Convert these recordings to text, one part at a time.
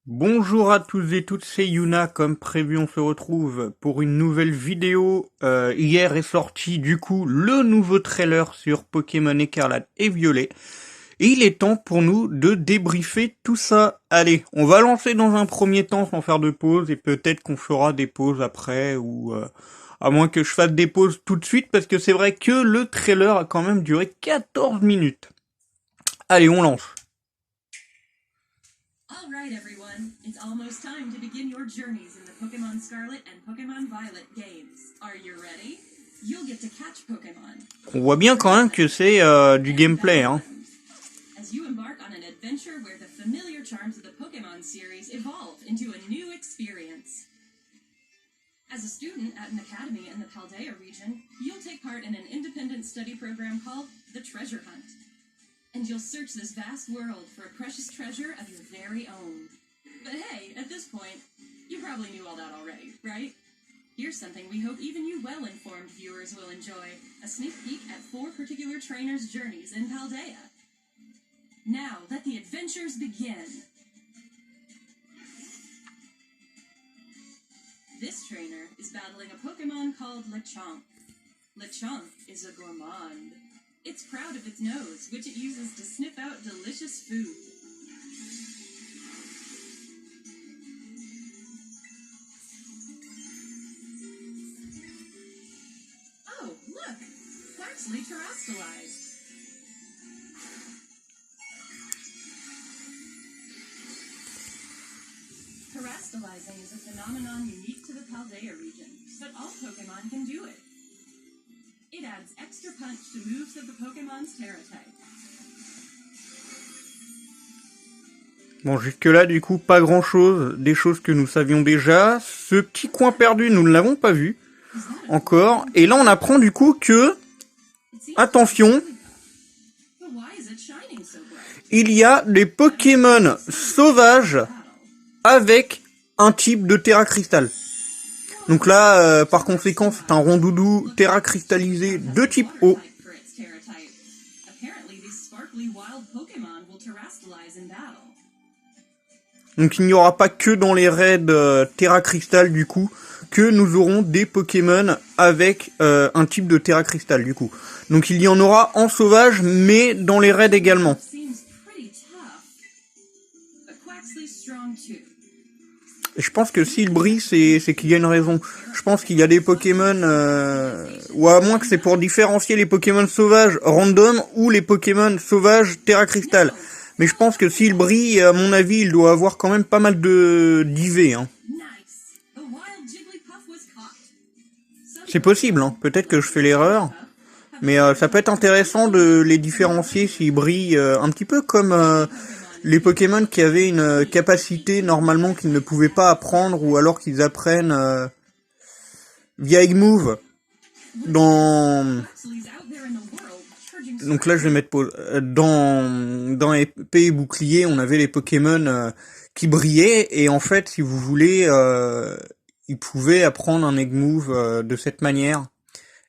Bonjour à tous et toutes, c'est Yuna. Comme prévu, on se retrouve pour une nouvelle vidéo. Hier est sorti du coup le nouveau trailer sur Pokémon Écarlate et Violet. Et il est temps pour nous de débriefer tout ça. Allez, on va lancer dans un premier temps sans faire de pause et peut-être qu'on fera des pauses après ou à moins que je fasse des pauses tout de suite parce que c'est vrai que le trailer a quand même duré 14 minutes. Allez, on lance. All right, everyone. It's almost time to begin your journeys in the Pokemon Scarlet and Pokemon Violet games. Are you ready? You'll get to catch Pokemon. On voit bien quand même que c'est du gameplay, hein. As you embark on an adventure where the familiar charms of the Pokemon series evolve into a new experience. As a student at an academy in the Paldea region, you'll take part in an independent study program called the Treasure Hunt. And you'll search this vast world for a precious treasure of your very own. But hey, at this point, you probably knew all that already, right? Here's something we hope even you well-informed viewers will enjoy. A sneak peek at 4 particular trainers' journeys in Paldea. Now, let the adventures begin. This trainer is battling a Pokemon called Lechonk. Lechonk is a gourmand. It's proud of its nose, which it uses to sniff out delicious food. Oh, look! Quaxley terastallized. Terastallizing is a phenomenon unique to the Paldea region, but all Pokemon can do it. It adds extra punch to moves of the Pokemon's Terra type. Bon, jusque-là, du coup, pas grand-chose, des choses que nous savions déjà. Ce petit coin perdu, nous ne l'avons pas vu encore. Et là, on apprend du coup que, attention, il y a des Pokémon sauvages avec un type de Terra Cristal. Donc là, par conséquent, c'est un rondoudou Terra cristallisé de type eau. Donc il n'y aura pas que dans les raids Terra Cristal du coup que nous aurons des Pokémon avec un type de Terra Cristal du coup. Donc il y en aura en sauvage mais dans les raids également. Et je pense que s'il brille, c'est qu'il y a une raison. Je pense qu'il y a des Pokémon, ou à moins que c'est pour différencier les Pokémon sauvages random ou les Pokémon sauvages Terra Cristal. Mais je pense que s'il brille, à mon avis, il doit avoir quand même pas mal de d'IV. Hein. C'est possible, hein. Peut-être que je fais l'erreur. Mais ça peut être intéressant de les différencier s'ils brillent un petit peu comme les Pokémon qui avaient une capacité normalement qu'ils ne pouvaient pas apprendre ou alors qu'ils apprennent via Egg-Move dans... Donc là je vais mettre pause. Dans épée et bouclier on avait les Pokémon qui brillaient et en fait si vous voulez ils pouvaient apprendre un Egg-Move de cette manière.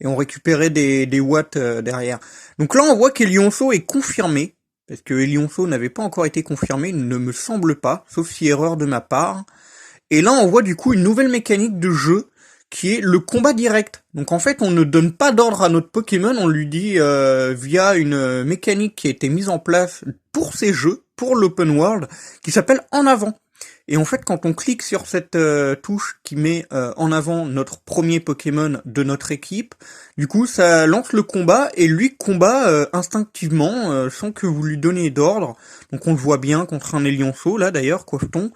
Et on récupérait des watts derrière. Donc là on voit qu'Elionceau est confirmé. Parce que Elionceau n'avait pas encore été confirmé, il ne me semble pas, sauf si erreur de ma part. Et là, on voit du coup une nouvelle mécanique de jeu, qui est le combat direct. Donc en fait, on ne donne pas d'ordre à notre Pokémon, on lui dit via une mécanique qui a été mise en place pour ces jeux, pour l'open world, qui s'appelle En Avant. Et en fait, quand on clique sur cette touche qui met en avant notre premier Pokémon de notre équipe, du coup, ça lance le combat et lui combat instinctivement sans que vous lui donniez d'ordre. Donc on le voit bien contre un Elionceau, là d'ailleurs, Coffeton.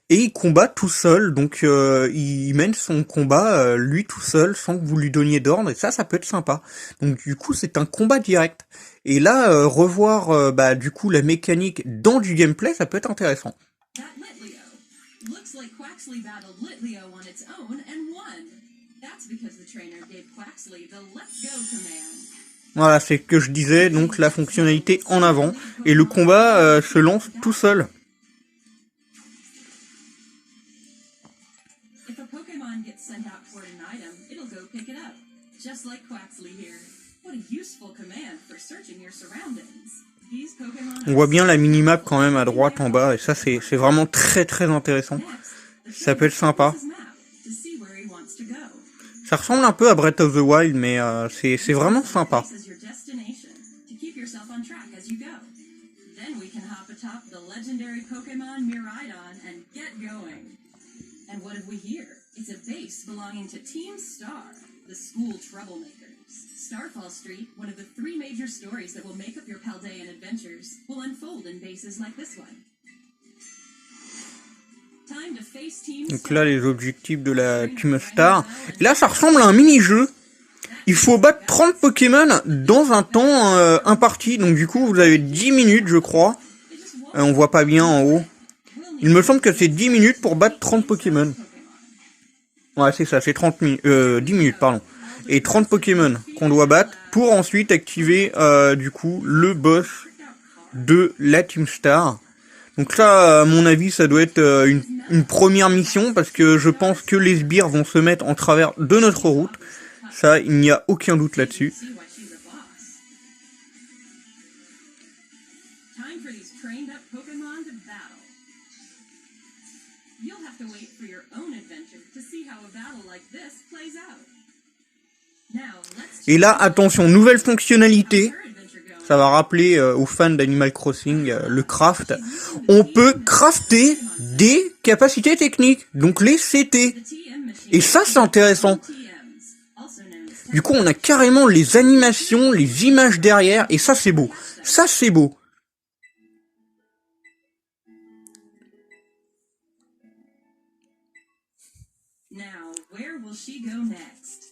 Et il combat tout seul, donc il mène son combat lui tout seul sans que vous lui donniez d'ordre, et ça peut être sympa. Donc du coup, c'est un combat direct. Et là, revoir du coup la mécanique dans du gameplay, ça peut être intéressant. Looks like Quaxley battled Litleo on its own and won. That's because the trainer gave Quaxley the Let's Go command. Voilà, c'est ce que je disais, donc la fonctionnalité en avant. Et le combat se lance tout seul. If a Pokemon gets sent out for an item, it'll go pick it up. Just like Quaxley here. What a useful command for searching your surroundings. These Pokemon On voit bien la minimap quand même à droite en bas, et ça c'est vraiment très très intéressant. Ça peut être sympa. to see where he wants to go. Ça ressemble un peu à Breath of the Wild, mais c'est vraiment sympa. This is your destination to keep yourself on track as you go. Then we can hop atop the legendary Pokemon Miraidon and get going. And what have we here? It's a base belonging to Team Star, the school troublemakers. Starfall Street, one of the 3 major stories that will make up your Paldean adventures, will unfold in bases like this one. Time to face Team Donc Star. là, les objectifs de la Team Star. Et là, ça ressemble à un mini-jeu. Il faut battre 30 Pokémon dans un temps imparti. Donc du coup, vous avez 10 minutes, je crois. On voit pas bien en haut. Il me semble que c'est 10 minutes pour battre 30 Pokémon. Ouais, c'est ça, c'est 10 minutes, pardon. Et 30 Pokémon qu'on doit battre pour ensuite activer, du coup, le boss de la Team Star. Donc ça, à mon avis, ça doit être une première mission, parce que je pense que les sbires vont se mettre en travers de notre route. Ça, il n'y a aucun doute là-dessus. See why she's a boss. Time for these trained up Pokemon to battle. You'll have to wait for your own adventure to see how a battle like this plays out. Now, let's Et là, attention, nouvelle fonctionnalité. her adventure go. Ça va rappeler aux fans d'Animal Crossing le craft. On peut crafter des capacités techniques, donc les CT. The TM machine. Et ça, c'est intéressant. TMs, also known as Du coup, on a carrément les animations, les images derrière, et ça, c'est beau. Ça, c'est beau. Now, where will she go next?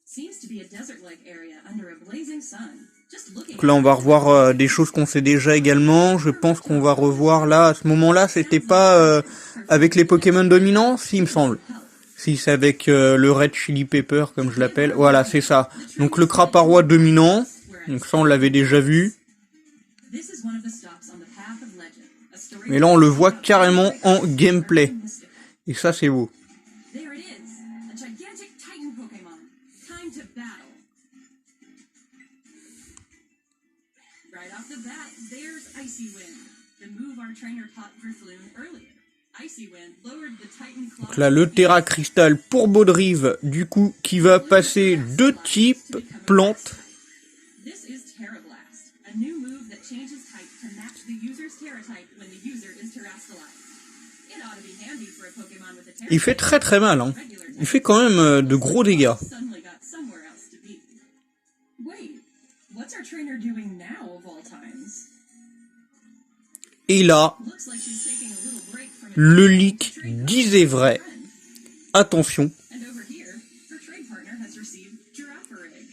Seems to be a desert-like area under a blazing sun. Just looking Donc là, on va revoir des choses qu'on sait déjà également. Je pense qu'on va revoir là, à ce moment-là, c'était pas avec les Pokémon dominants, si, il me semble. Si, c'est avec le Red Chili Pepper, comme je l'appelle. Voilà, c'est ça. Donc le Craparois dominant. Donc ça, on l'avait déjà vu. This is one of the stops on the path of legend. A story Mais là, on le voit carrément en gameplay. Et ça, c'est beau. There it is, a gigantic Titan Pokemon. Time to battle. Right off the bat, there's Icy Wind, the move our trainer taught Drifloon earlier. Icy Wind lowered the Titan Claw. Donc là, le Terra Crystal pour Baudrive, du coup, qui va passer de type plante. This is Terra Blast, a new move that changes type to match the user's Terra type when the user is terastallized. It ought to be handy for a Pokemon with a Terra Il fait très très mal, hein. Il fait quand même de gros dégâts. suddenly got somewhere else to be. Wait, what's our trainer doing now of all times? Et là, Looks like she's taking a little break from le leak disait vrai. Attention. And over here, her trade partner has received Girafarig.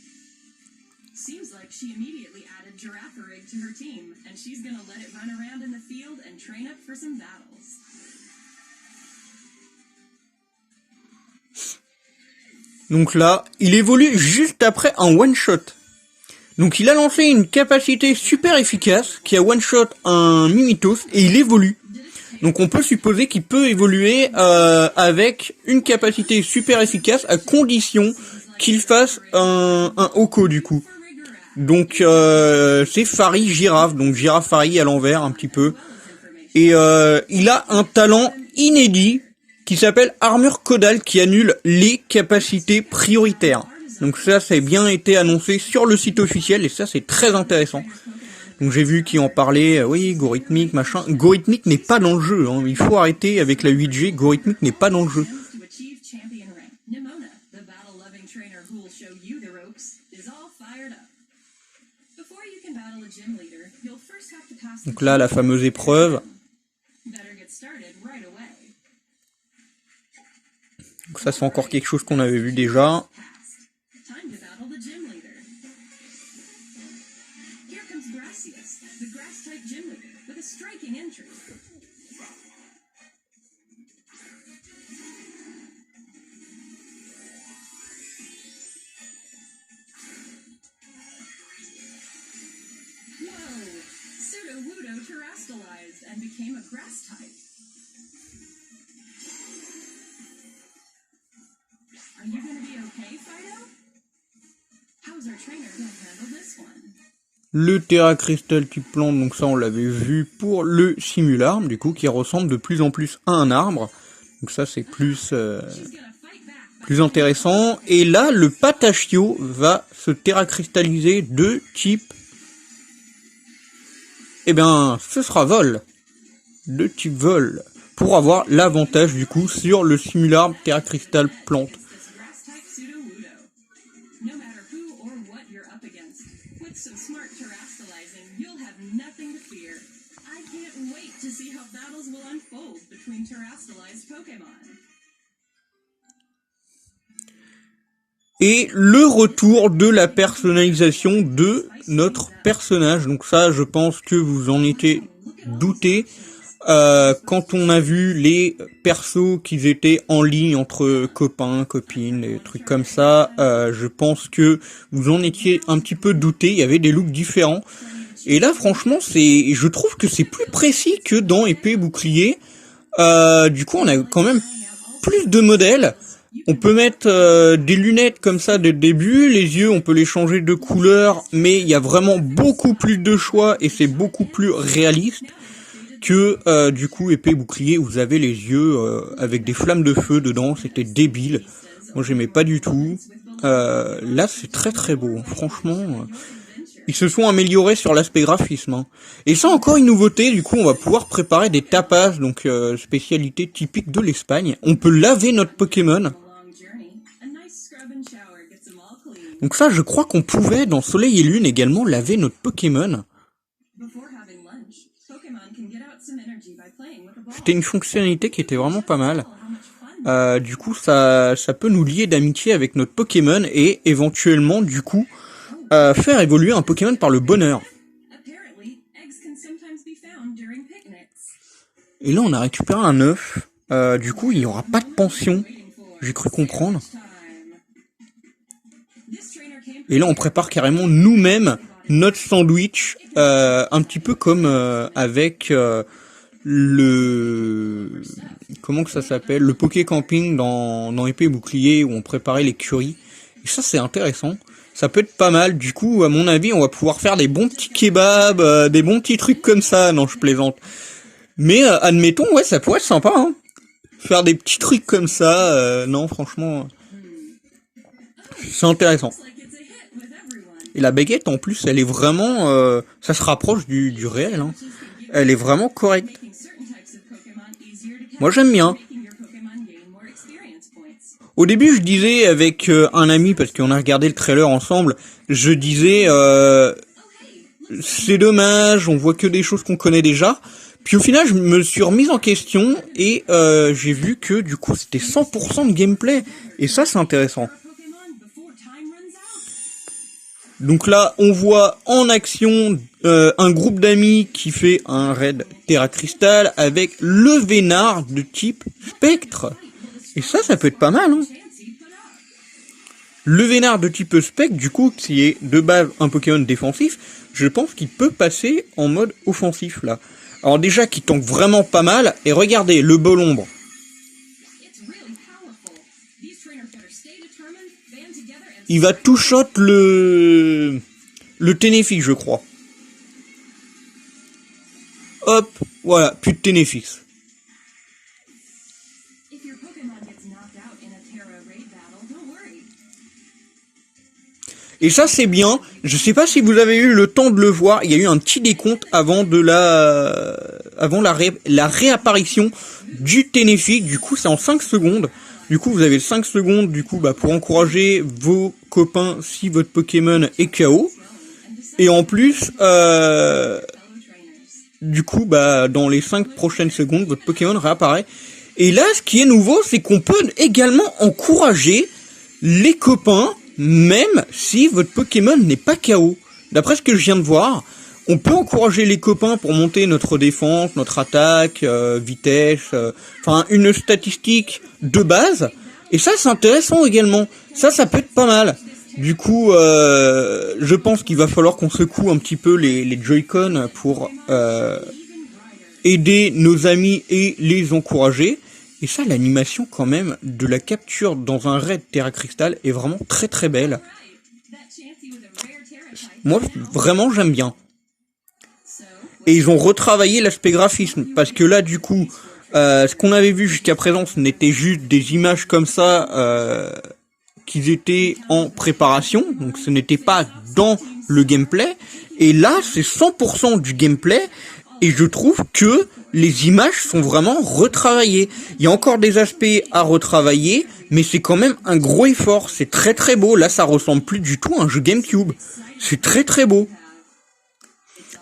Seems like she immediately added Girafarig to her team, and she's gonna let it run around in the field and train up for some battles. Donc là, il évolue juste après un one-shot. Donc il a lancé une capacité super efficace qui a one-shot un Mimitos et il évolue. Donc on peut supposer qu'il peut évoluer avec une capacité super efficace à condition qu'il fasse un Oko du coup. Donc c'est Fari Girafe, donc Girafe Fari à l'envers un petit peu. Et il a un talent inédit qui s'appelle Armure Caudale qui annule les capacités prioritaires. Donc ça, ça a bien été annoncé sur le site officiel et ça, c'est très intéressant. Donc j'ai vu qui en parlait, oui, Gorhythmic, machin. Gorhythmic n'est pas dans le jeu, hein. Il faut arrêter avec la 8G, Gorhythmic n'est pas dans le jeu. To achieve champion rank, Nimona, the battle-loving trainer who will show you the ropes, is all fired up. Before you can battle a gym leader, you'll first have to pass the Donc là, la fameuse épreuve. Better get started right away. Donc ça, c'est encore quelque chose qu'on avait vu déjà. Time to battle the gym leader. Here comes Gracias, the grass-type gym leader, with a striking entry. Whoa! Sudowoodo terastallized and became a grass type. Are you gonna be okay, Fido? How's our trainer gonna handle this one? Le Terra Crystal type plante, donc ça on l'avait vu pour le Simularbre, du coup, qui ressemble de plus en plus à un arbre. Donc ça c'est plus intéressant. Et là, le Patachio va se terracristalliser de type... Eh bien, ce sera vol. De type vol. Pour avoir l'avantage, du coup, sur le Simularbre Terracristal plante. Et le retour de la personnalisation de notre personnage. Donc ça, je pense que vous en étiez douté. Quand on a vu les persos qui étaient en ligne entre copains, copines, des trucs comme ça, je pense que vous en étiez un petit peu douté. Il y avait des looks différents. Et là, franchement, je trouve que c'est plus précis que dans Épée et Bouclier. Du coup, on a quand même plus de modèles. On peut mettre des lunettes comme ça dès le début, les yeux on peut les changer de couleur, mais il y a vraiment beaucoup plus de choix et c'est beaucoup plus réaliste que du coup Épée et Bouclier où vous avez les yeux avec des flammes de feu dedans, c'était débile. Moi j'aimais pas du tout. Là c'est très très beau, franchement. Ils se sont améliorés sur l'aspect graphisme. Hein. Et ça encore une nouveauté, du coup on va pouvoir préparer des tapas, donc spécialité typique de l'Espagne. On peut laver notre Pokémon. Donc ça je crois qu'on pouvait dans Soleil et Lune également laver notre Pokémon. C'était une fonctionnalité qui était vraiment pas mal. Du coup ça peut nous lier d'amitié avec notre Pokémon et éventuellement du coup faire évoluer un Pokémon par le bonheur. Et là on a récupéré un œuf. Du coup il n'y aura pas de pension. J'ai cru comprendre. Et là on prépare carrément nous-mêmes notre sandwich. Un petit peu comme avec le... Comment que ça s'appelle, le Poké Camping dans Épée et Bouclier où on préparait les currys. Et ça c'est intéressant. Ça peut être pas mal, du coup, à mon avis, on va pouvoir faire des bons petits kebabs, des bons petits trucs comme ça, non, je plaisante. Mais, admettons, ouais, ça pourrait être sympa, hein. Faire des petits trucs comme ça, non, franchement, c'est intéressant. Et la baguette, en plus, elle est vraiment, ça se rapproche du réel, hein. Elle est vraiment correcte. Moi, j'aime bien. Au début, je disais avec un ami, parce qu'on a regardé le trailer ensemble, je disais c'est dommage, on voit que des choses qu'on connaît déjà. Puis au final, je me suis remise en question et j'ai vu que du coup, c'était 100% de gameplay. Et ça, c'est intéressant. Donc là, on voit en action un groupe d'amis qui fait un raid Terra Crystal avec le Vénard de type Spectre. Et ça peut être pas mal, hein. Le Vénard de type Spectre, du coup, qui est de base un Pokémon défensif, je pense qu'il peut passer en mode offensif, là. Alors déjà, qui tank vraiment pas mal, et regardez, le bol ombre. Il va two-shot le Ténéfix, je crois. Hop, voilà, plus de Ténéfix. Et ça c'est bien, je sais pas si vous avez eu le temps de le voir, il y a eu un petit décompte avant la réapparition du Ténéfix, du coup c'est en 5 secondes. Du coup vous avez 5 secondes du coup pour encourager vos copains si votre Pokémon est KO. Et en plus, du coup dans les 5 prochaines secondes, votre Pokémon réapparaît. Et là ce qui est nouveau, c'est qu'on peut également encourager les copains même si votre Pokémon n'est pas KO. D'après ce que je viens de voir, on peut encourager les copains pour monter notre défense, notre attaque, vitesse, enfin une statistique de base. Et ça c'est intéressant également. Ça peut être pas mal. Du coup, je pense qu'il va falloir qu'on secoue un petit peu les Joy-Con pour aider nos amis et les encourager. Et ça, l'animation quand même de la capture dans un raid Terra Crystal est vraiment très très belle. Moi, vraiment, j'aime bien. Et ils ont retravaillé l'aspect graphisme, parce que là, du coup, ce qu'on avait vu jusqu'à présent, ce n'était juste des images comme ça, qui étaient en préparation, donc ce n'était pas dans le gameplay. Et là, c'est 100% du gameplay, et je trouve que les images sont vraiment retravaillées. Il y a encore des aspects à retravailler, mais c'est quand même un gros effort. C'est très très beau. Là, ça ressemble plus du tout à un jeu GameCube. C'est très très beau.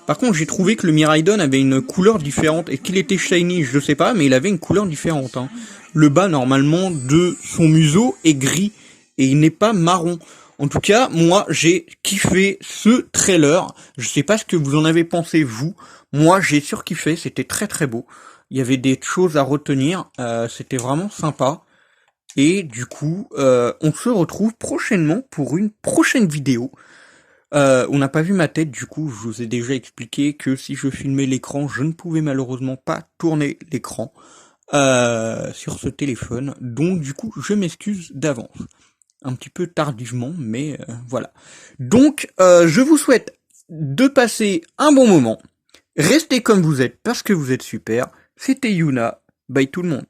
Par contre, j'ai trouvé que le Miraidon avait une couleur différente. Est-ce qu'il était shiny? Je sais pas, mais il avait une couleur différente. Hein. Le bas, normalement, de son museau est gris. Et il n'est pas marron. En tout cas, moi, j'ai kiffé ce trailer. Je sais pas ce que vous en avez pensé, vous. Moi, j'ai surkiffé. C'était très très beau. Il y avait des choses à retenir. C'était vraiment sympa. Et du coup, on se retrouve prochainement pour une prochaine vidéo. On n'a pas vu ma tête, du coup, je vous ai déjà expliqué que si je filmais l'écran, je ne pouvais malheureusement pas tourner l'écran sur ce téléphone. Donc, du coup, je m'excuse d'avance. Un petit peu tardivement, mais voilà. Donc, je vous souhaite de passer un bon moment. Restez comme vous êtes, parce que vous êtes super. C'était Yuna. Bye tout le monde.